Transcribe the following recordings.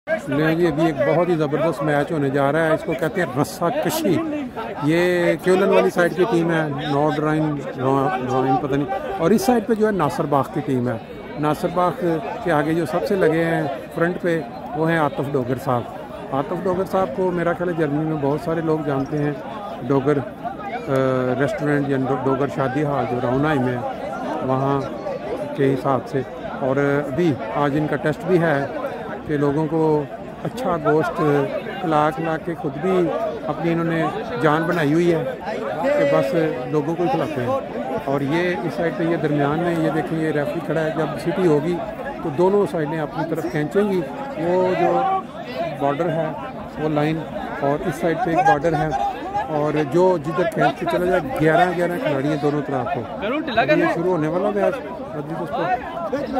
ले जी, अभी एक बहुत ही ज़बरदस्त मैच होने जा रहा है। इसको कहते हैं रस्सा कशी। ये क्यूलन वाली साइड की टीम है, नॉर्थ राइन पता नहीं। और इस साइड पे जो है नासिर बाग की टीम है। नासिर बाग के आगे जो सबसे लगे हैं फ्रंट पे वो हैं आतिफ डोगर साहब। आतिफ डोगर साहब को मेरा ख्याल है जर्मनी में बहुत सारे लोग जानते हैं। डोगर रेस्टोरेंट या डोगर शादी हाल जो राउनाई में वहाँ के हिसाब से। और अभी आज इनका टेस्ट भी है कि लोगों को अच्छा गोश्त खिला के खुद भी अपनी इन्होंने जान बनाई हुई है कि बस लोगों को ही खिलाते हैं। और ये इस साइड पे ये दरमियान में ये देखें, ये रेफरी खड़ा है। जब सिटी होगी तो दोनों साइडें अपनी तरफ खींचेंगी। वो जो बॉर्डर है वो लाइन, और इस साइड पे एक बॉर्डर है, और जो जिधर खींच के चला जाए 11 खिलाड़ी हैं दोनों तरफ को। ये शुरू होने वाला मैच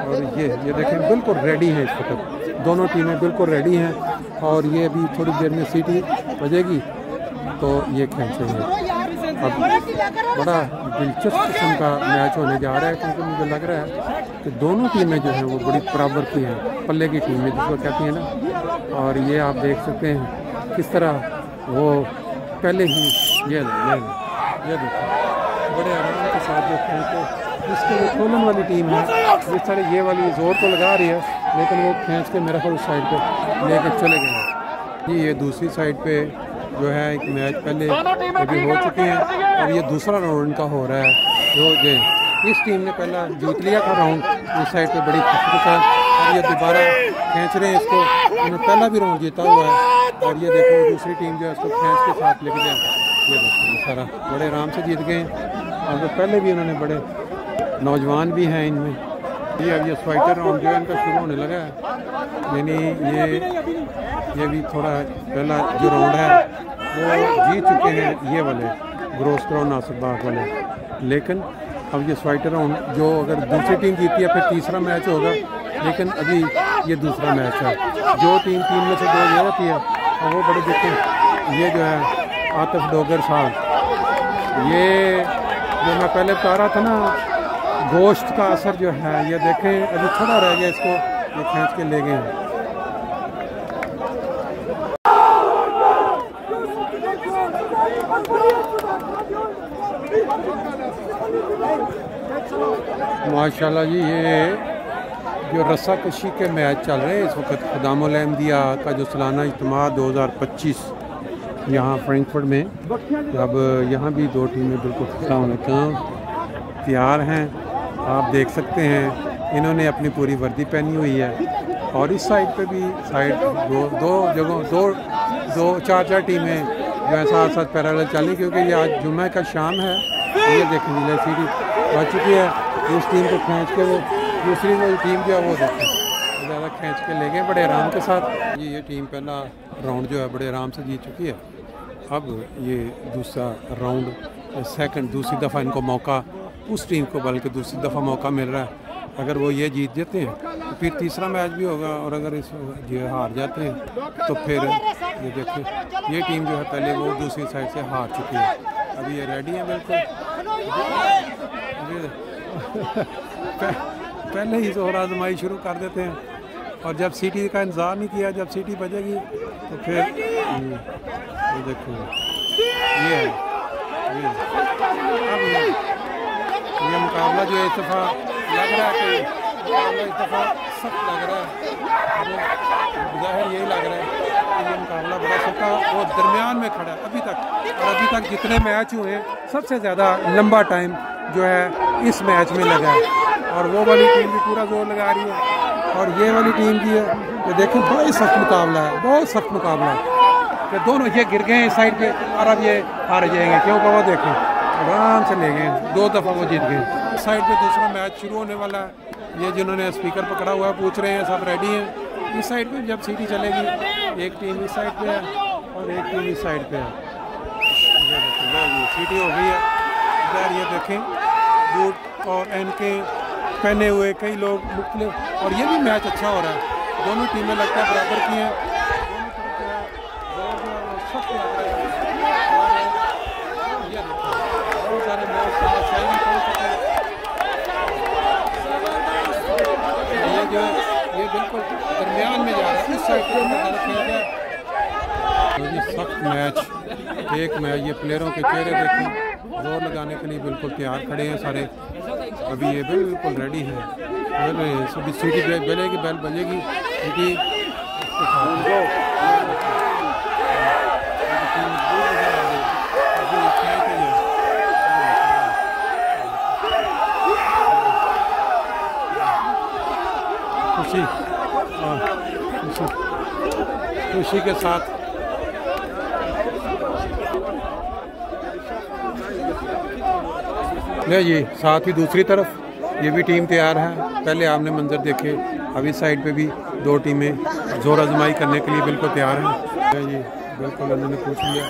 और ये देखें बिल्कुल रेडी हैं इस वक्त। दोनों टीमें बिल्कुल रेडी हैं और ये अभी थोड़ी देर में सीटी बजेगी तो ये खींचेंगे। अब बड़ा दिलचस्प किस्म का मैच होने जा रहा है, क्योंकि मुझे लग रहा है कि दोनों टीमें जो हैं वो बड़ी बराबर की हैं, पल्ले की टीमें जिसको कहती हैं ना। और ये आप देख सकते हैं किस तरह वो पहले ही ये देखो बड़े आराम के साथ जो खींचते। इसके जो कोलन वाली टीम है जिस तरह ये वाली जोर तो लगा रही है, लेकिन वो खींच के मेरा ख्याल उस साइड पे लेके चले गए जी। ये दूसरी साइड पे जो है एक मैच पहले अभी हो चुके हैं और ये दूसरा राउंड इनका हो रहा है। जो ये इस टीम ने पहला जीत लिया था राउंड इस साइड पे बड़ी खुशी के साथ, और ये दोबारा खींच रहे हैं इसको। इन्होंने पहला भी राउंड जीता हुआ है और ये देखो दूसरी टीम जो है इसको खींच के साथ लेके जाए। ये देखो सारा बड़े आराम से जीत गए। और तो पहले भी इन्होंने बड़े नौजवान भी हैं इनमें। ये अब ये फाइटर राउंड जो है इनका शुरू होने लगा है, यानी ये भी थोड़ा पहला जो राउंड है वो जीत चुके हैं ये वाले ग्रोस्क्रो नासिर बाग वाले। लेकिन अब ये फाइटर राउंड जो अगर दूसरी टीम जीती है फिर तीसरा मैच होगा, लेकिन अभी ये दूसरा मैच है। जो टीम 3 में से 2 ये होती है और वो बड़े देखें ये जो है आतिफ डोगर साहब, ये जो मैं पहले बता रहा था ना गोश्त का असर जो है, ये देखें अभी थोड़ा रह गया, इसको ये खींच के ले गए हैं। माशाल्लाह जी, ये जो रस्सा कशी के मैच चल रहे हैं इस वक्त खुदामुल अहमदिया का जो सालाना इज्तिमा 2025 यहाँ फ्रैंकफर्ट में। अब यहाँ भी 2 टीमें बिल्कुल तैयार हैं। आप देख सकते हैं इन्होंने अपनी पूरी वर्दी पहनी हुई है। और इस साइड पे भी साइड दो जगहों 4 टीमें जो है साथ साथ पैरेलल चली, क्योंकि ये आज जुम्मे का शाम है। ये देखें नीले सीढ़ी आ चुकी है। इस टीम को खींच के वो दूसरी वाली टीम जो है वो देखें ज़्यादा खींच के ले गए बड़े आराम के साथ। ये टीम पहला राउंड जो है बड़े आराम से जीत चुकी है। अब ये दूसरा राउंड सेकंड दूसरी दफ़ा इनको मौका, उस टीम को बल्कि दूसरी दफ़ा मौका मिल रहा है। अगर वो ये जीत जाते हैं तो फिर तीसरा मैच भी होगा, और अगर इस ये हार जाते हैं तो फिर ये देखिए ये टीम जो है पहले वो दूसरी साइड से हार चुकी है। अभी ये रेडी है बिल्कुल। पहले ही जोर आजमाई शुरू कर देते हैं, और जब सीटी का इंतज़ार नहीं किया, जब सीटी बजेगी तो फिर ये देखो ये है ये मुकाबला जो इस दफ़ा लग रहा है कि मुकाबला इस दफ़ा सख्त लग रहा है। ज़ाहिर यही लग रहा है कि ये मुकाबला बड़ा सख्त वो दरमियान में खड़ा है अभी तक। और अभी तक जितने मैच हुए सबसे ज़्यादा लंबा टाइम जो है इस मैच में लगा है। और वो वाली टीम भी पूरा जोर लगा रही है और ये वाली टीम भी है। तो देखें बड़ा ही सख्त मुकाबला है, बहुत सख्त मुकाबला है। कि दोनों ये गिर गए इस साइड पे और अब ये हार जाएंगे, क्योंकि वो देखें आराम से ले गए, 2 दफ़ा वो जीत गए। इस साइड पे दूसरा मैच शुरू होने वाला है। ये जिन्होंने स्पीकर पकड़ा हुआ है पूछ रहे हैं सब रेडी हैं। इस साइड पे जब सीटी चलेगी एक टीम इस साइड पे है और एक टीम इस साइड पे है। ये सीटी हो गई है इधर। ये देखें बूट और एनके पहने हुए कई लोग मुख्तलिफ, और ये भी मैच अच्छा हो रहा है। दोनों टीमें लगता है बराबर की हैं। ये बिल्कुल दरमियान में जा रहा है, इस साइड पर तो जी सख्त मैच, एक मैच। ये प्लेयरों के चेहरे देखें, जोर लगाने के लिए बिल्कुल तैयार खड़े हैं सारे। अभी ये बिल्कुल रेडी है, सभी सीटी बजेगी, बेल बजेगी क्योंकि खुशी के साथ ले जी। साथ ही दूसरी तरफ ये भी टीम तैयार है। पहले आपने मंजर देखे, अब इस साइड पे भी दो टीमें जोर आजमाई करने के लिए बिल्कुल तैयार हैं। ले जी बिल्कुल उन्होंने पूछ लिया,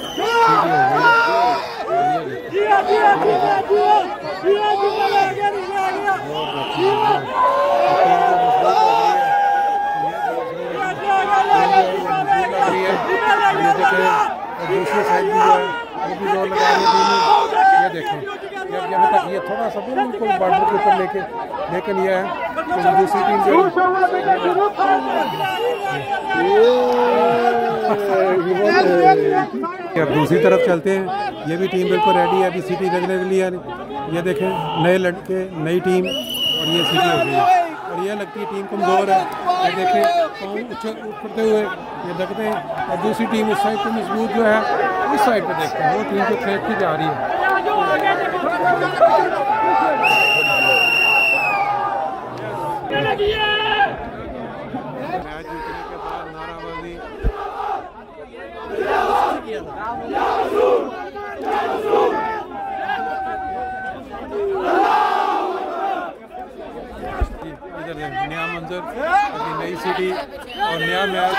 दूसरी साइड भी जो है वो भी जोर लगा रही है। ये देखें, जब यहाँ तक ये थोड़ा सा बिल्कुल बॉर्डर के ऊपर लेके, लेकिन ये है दूसरी टीम जो अब दूसरी तरफ चलते हैं। ये भी टीम बिल्कुल रेडी है अभी सीटी लगने के लिए। ये देखें, नए लड़के, नई टीम, और ये सीटी हो गई है और ये लगती है टीम कमज़ोर है। ये देखें पाँव उछलते हुए ये लगते हैं, और दूसरी टीम उस साइड पे मजबूत जो है, उस साइड पे देखते हैं वो टीम जो खेलती जा रही है। मैच जीतने के बाद नाराबाजी इधर नया मंजर, अभी नई सिटी और नया मैच।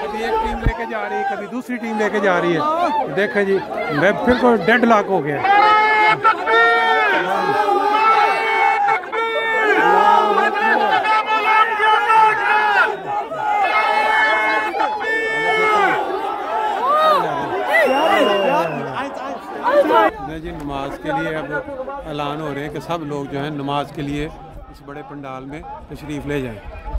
कभी एक टीम लेके जा रही है, कभी दूसरी टीम लेके जा रही है। देखें जी, मैं फिर को डेड लॉक हो गया। जी नमाज के लिए अब ऐलान हो रहे हैं कि सब लोग जो हैं नमाज के लिए इस बड़े पंडाल में तशरीफ़ ले जाएं।